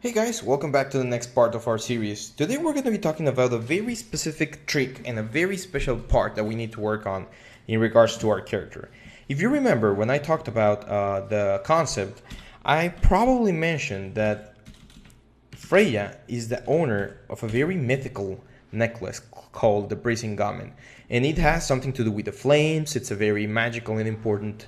Hey guys, welcome back to the next part of our series. Today we're going to be talking about a very specific trick and a very special part that we need to work on in regards to our character. If you remember when I talked about the concept, I probably mentioned that Freya is the owner of a very mythical necklace called the Brisingamen, and it has something to do with the flames. It's a very magical and important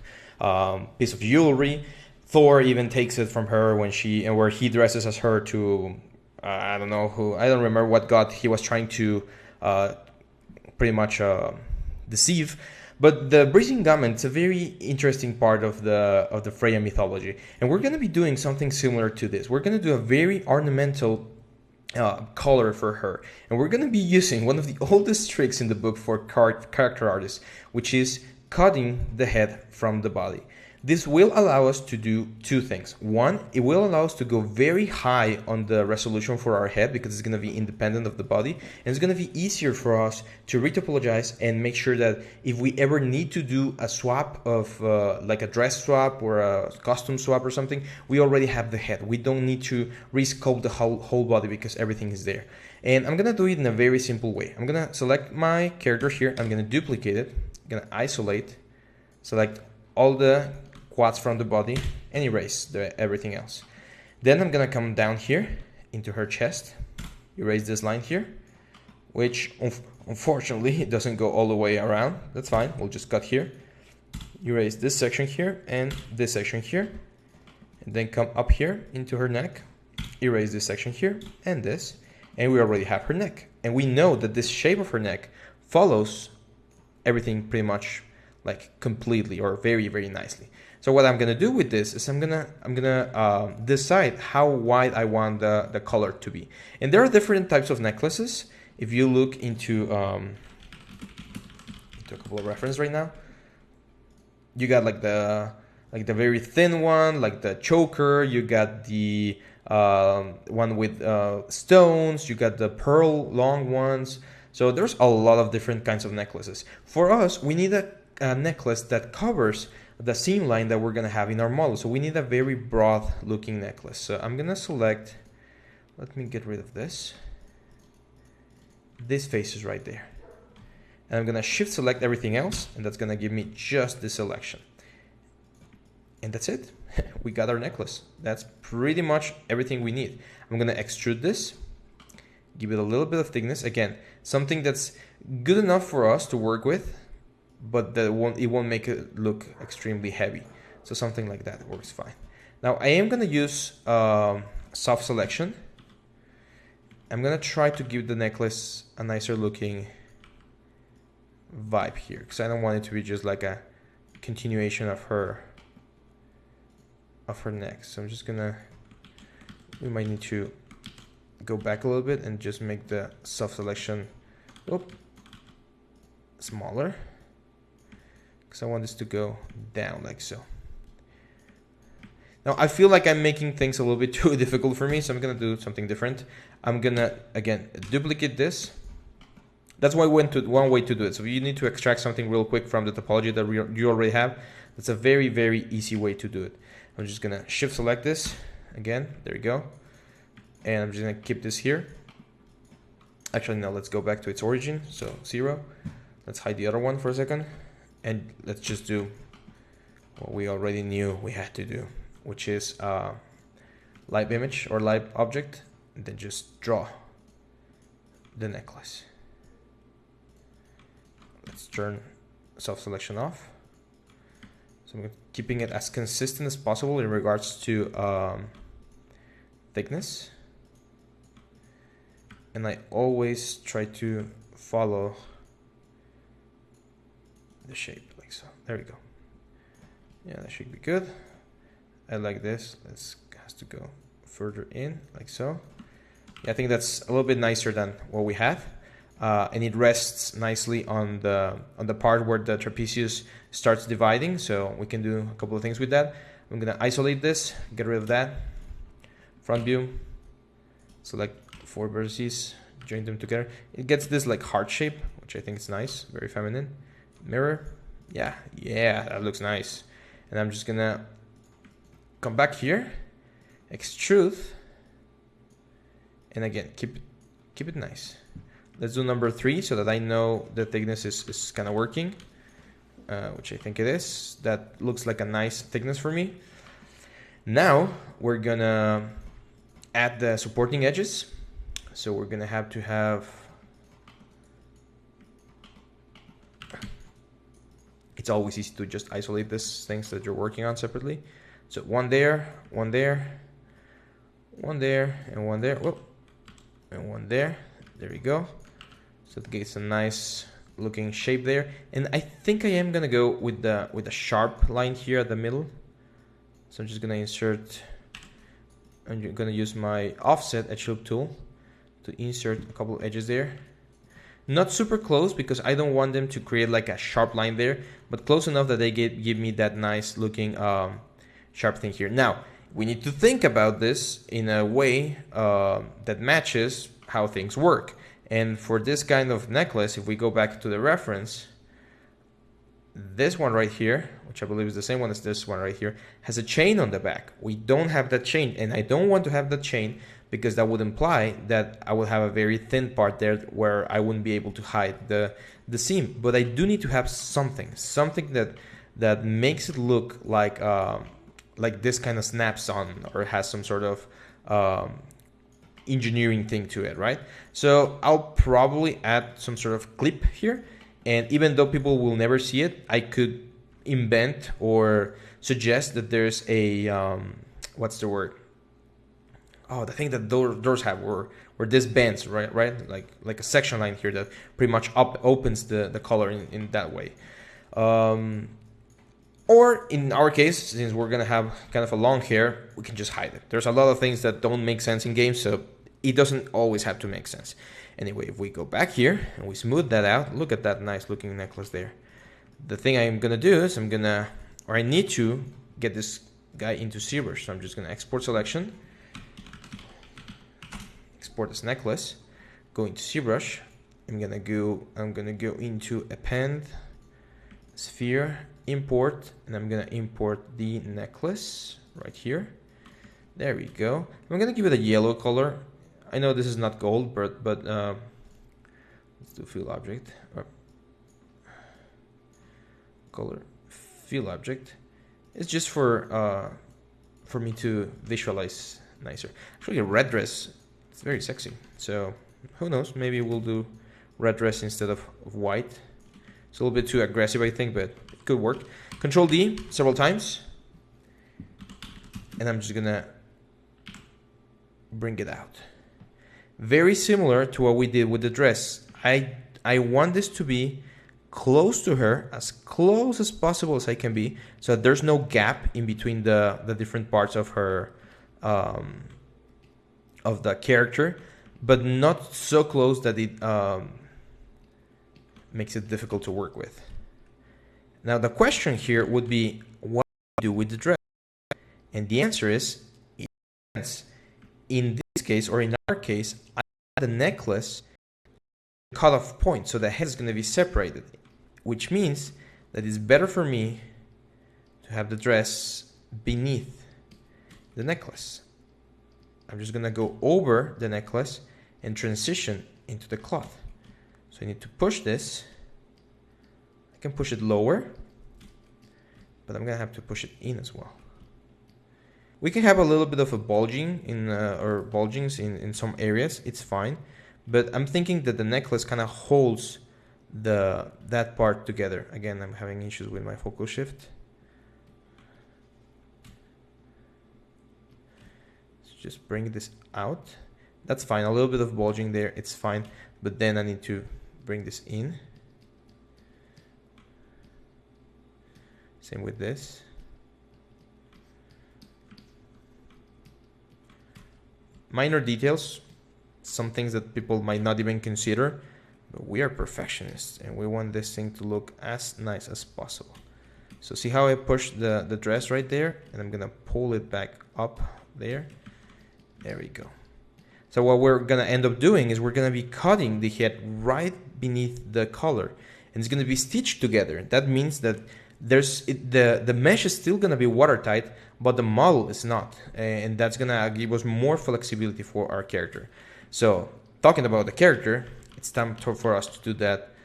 piece of jewelry. Thor even takes it from her when she and where he dresses as her to I don't know who, I don't remember what god he was trying to uh, pretty much deceive. But the Breathing Garment is a very interesting part of the Freya mythology, and we're going to be doing something similar to this. We're going to do a very ornamental color for her, and we're going to be using one of the oldest tricks in the book for character artists, which is cutting the head from the body. This will allow us to do two things. One, it will allow us to go very high on the resolution for our head because it's going to be independent of the body, and it's going to be easier for us to retopologize and make sure that if we ever need to do a swap of like a dress swap or a costume swap or something, we already have the head. We don't need to resculpt the whole body because everything is there. And I'm going to do it in a very simple way. I'm going to select my character here. I'm going to duplicate it. I'm going to isolate, select all the quads from the body, and erase everything else. Then I'm gonna come down here into her chest, erase this line here, which unfortunately it doesn't go all the way around. That's fine, we'll just cut here, erase this section here and this section here, and then come up here into her neck, erase this section here and this, and we already have her neck. And we know that this shape of her neck follows everything pretty much like completely or very, very nicely. So what I'm gonna do with this is I'm gonna decide how wide I want the color to be. And there are different types of necklaces. If you look into a couple of references right now, you got like the very thin one, like the choker. You got the one with stones. You got the pearl long ones. So there's a lot of different kinds of necklaces. For us, we need a necklace that covers the seam line that we're going to have in our model. So we need a very broad looking necklace. So I'm going to select, let me get rid of this. This face is right there. And I'm going to shift select everything else, and that's going to give me just this selection. And that's it. We got our necklace. That's pretty much everything we need. I'm going to extrude this, give it a little bit of thickness. Again, something that's good enough for us to work with, but it won't make it look extremely heavy. So something like that works fine. Now I am gonna use soft selection. I'm gonna try to give the necklace a nicer looking vibe here, because I don't want it to be just like a continuation of her neck. So I'm just gonna, we might need to go back a little bit and just make the soft selection smaller. So I want this to go down like so. Now I feel like I'm making things a little bit too difficult for me, so I'm gonna do something different. I'm gonna again duplicate this. That's one way to do it. So if you need to extract something real quick from the topology that you already have, that's a very, very easy way to do it. I'm just gonna shift select this again. There we go. And I'm just gonna keep this here. Actually, no, let's go back to its origin. So 0. Let's hide the other one for a second. And let's just do what we already knew we had to do, which is live image or live object, and then just draw the necklace. Let's turn soft selection off. So I'm keeping it as consistent as possible in regards to thickness. And I always try to follow the shape like so. There we go. Yeah, that should be good. I like this. This has to go further in like so. Yeah, I think that's a little bit nicer than what we have, and it rests nicely on the part where the trapezius starts dividing. So we can do a couple of things with that. I'm gonna isolate this, get rid of that. Front view. Select 4 vertices, join them together. It gets this like heart shape, which I think is nice, very feminine. Mirror, yeah, that looks nice. And I'm just gonna come back here, extrude, And again, keep it nice. Let's do number 3 so that I know the thickness is kind of working, which I think it is. That looks like a nice thickness for me. Now we're gonna add the supporting edges. So we're gonna have to have, it's always easy to just isolate these things that you're working on separately. So one there, one there, one there, and one there. Whoop, and one there. There we go. So it gets a nice looking shape there. And I think I am gonna go with the sharp line here at the middle. So I'm just gonna insert, I'm gonna use my offset edge loop tool to insert a couple of edges there. Not super close because I don't want them to create like a sharp line there, but close enough that they give me that nice looking sharp thing here. Now, we need to think about this in a way that matches how things work. And for this kind of necklace, if we go back to the reference, this one right here, which I believe is the same one as this one right here, has a chain on the back. We don't have that chain, and I don't want to have that chain because that would imply that I would have a very thin part there where I wouldn't be able to hide the seam. But I do need to have something that makes it look like this kind of snaps on or has some sort of engineering thing to it, right? So I'll probably add some sort of clip here, and even though people will never see it, I could invent or suggest that there's a what's the word? Oh, the thing that doors have, where this bends, right? Like a section line here that pretty much opens the color in that way. Or in our case, since we're gonna have kind of a long hair, we can just hide it. There's a lot of things that don't make sense in games, so it doesn't always have to make sense. Anyway, if we go back here and we smooth that out, look at that nice looking necklace there. The thing I'm gonna do is I need to get this guy into ZBrush. So I'm just gonna export selection, export this necklace, go into ZBrush. I'm gonna go into append, sphere, import, and I'm gonna import the necklace right here. There we go. I'm gonna give it a yellow color. I know this is not gold, but let's do fill object or color fill object. It's just for me to visualize nicer. Actually, a red dress, it's very sexy. So who knows? Maybe we'll do red dress instead of white. It's a little bit too aggressive, I think, but it could work. Control D several times, and I'm just gonna bring it out. Very similar to what we did with the dress. I want this to be close to her, as close as possible as I can be, so that there's no gap in between the different parts of her of the character, but not so close that it makes it difficult to work with. Now the question here would be, what do we do with the dress? And the answer is, it depends. In this case, or in our case, I add the necklace cutoff point, so the head is going to be separated, which means that it's better for me to have the dress beneath the necklace. I'm just going to go over the necklace and transition into the cloth. So I need to push this. I can push it lower, but I'm going to have to push it in as well. We can have a little bit of a bulging or bulgings in some areas. It's fine, but I'm thinking that the necklace kind of holds that part together. Again, I'm having issues with my focal shift. Let's just bring this out. That's fine. A little bit of bulging there. It's fine, but then I need to bring this in. Same with this. Minor details, some things that people might not even consider, but we are perfectionists and we want this thing to look as nice as possible. So see how I push the dress right there, and I'm gonna pull it back up there. There we go. So what we're gonna end up doing is we're gonna be cutting the head right beneath the collar, and it's gonna be stitched together. That means that the mesh is still gonna be watertight, but the model is not, and that's gonna give us more flexibility for our character. So talking about the character, it's time for us to do that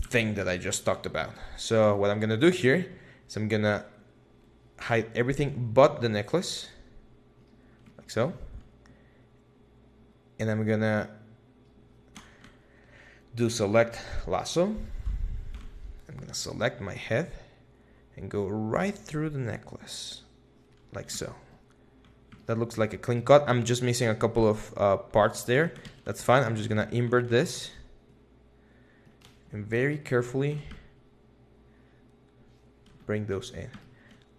thing that I just talked about. So what I'm gonna do here is I'm gonna hide everything but the necklace, like so. And I'm gonna do select lasso. I'm gonna select my head and go right through the necklace, like so. That looks like a clean cut. I'm just missing a couple of parts there. That's fine. I'm just gonna invert this and very carefully bring those in.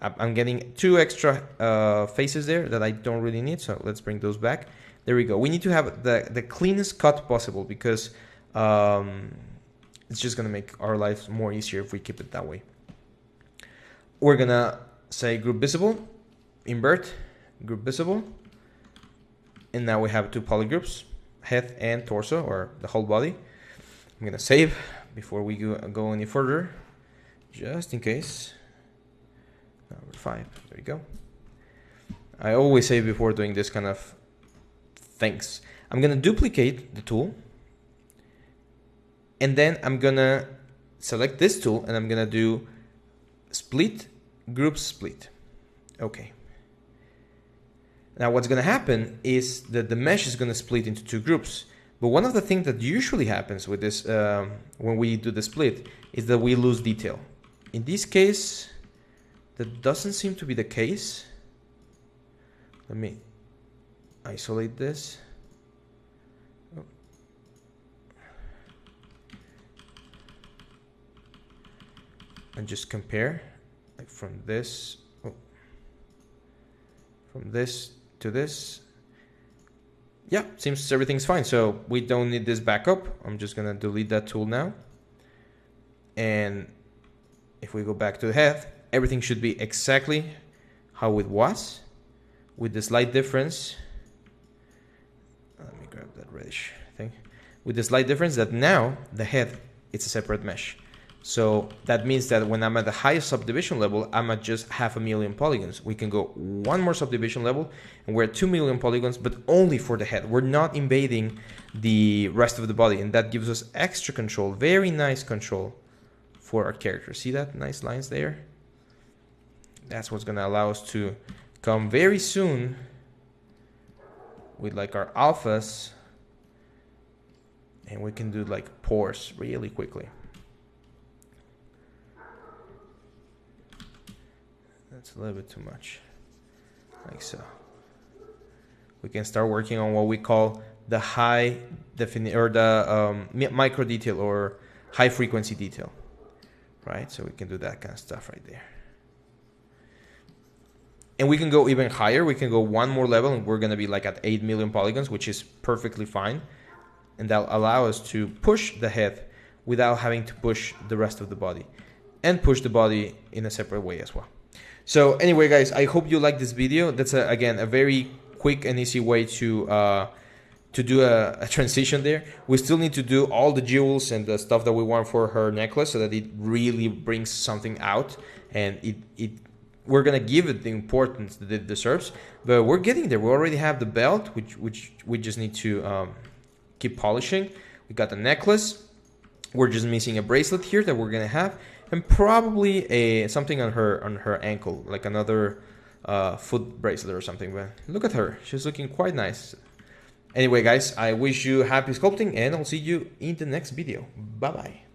I'm getting 2 extra faces there that I don't really need, so let's bring those back. There we go. We need to have the cleanest cut possible because it's just gonna make our lives more easier if we keep it that way. We're gonna say group visible, invert, group visible, and now we have 2 polygroups, head and torso, or the whole body. I'm gonna save before we go any further, just in case. Number 5, there you go. I always save before doing this kind of things. I'm gonna duplicate the tool, and then I'm gonna select this tool and I'm gonna do split, group split. Okay. Now what's gonna happen is that the mesh is gonna split into 2 groups. But one of the things that usually happens with this when we do the split is that we lose detail. In this case, that doesn't seem to be the case. Let me isolate this. Oh. And just compare, like from this to this. Yeah, seems everything's fine. So we don't need this backup. I'm just gonna delete that tool now. And if we go back to the head, everything should be exactly how it was, with the slight difference. Let me grab that reddish thing. With the slight difference that now the head, it's a separate mesh. So that means that when I'm at the highest subdivision level, I'm at just 500,000 polygons. We can go 1 more subdivision level and we're at 2 million polygons, but only for the head. We're not invading the rest of the body, and that gives us extra control, very nice control for our character. See that nice lines there? That's what's gonna allow us to come very soon with like our alphas, and we can do like pores really quickly. That's a little bit too much, like so. We can start working on what we call the high definition, or the micro detail, or high frequency detail, right? So we can do that kind of stuff right there. And we can go even higher. We can go 1 more level and we're gonna be like at 8 million polygons, which is perfectly fine. And that'll allow us to push the head without having to push the rest of the body, and push the body in a separate way as well. So anyway, guys, I hope you like this video. That's again a very quick and easy way to do a transition there. We still need to do all the jewels and the stuff that we want for her necklace so that it really brings something out, and we're gonna give it the importance that it deserves. But we're getting there. We already have the belt, which we just need to keep polishing. We got the necklace. We're just missing a bracelet here that we're gonna have, and probably something on her ankle, like another foot bracelet or something. But look at her, she's looking quite nice. Anyway, guys, I wish you happy sculpting, and I'll see you in the next video. Bye bye.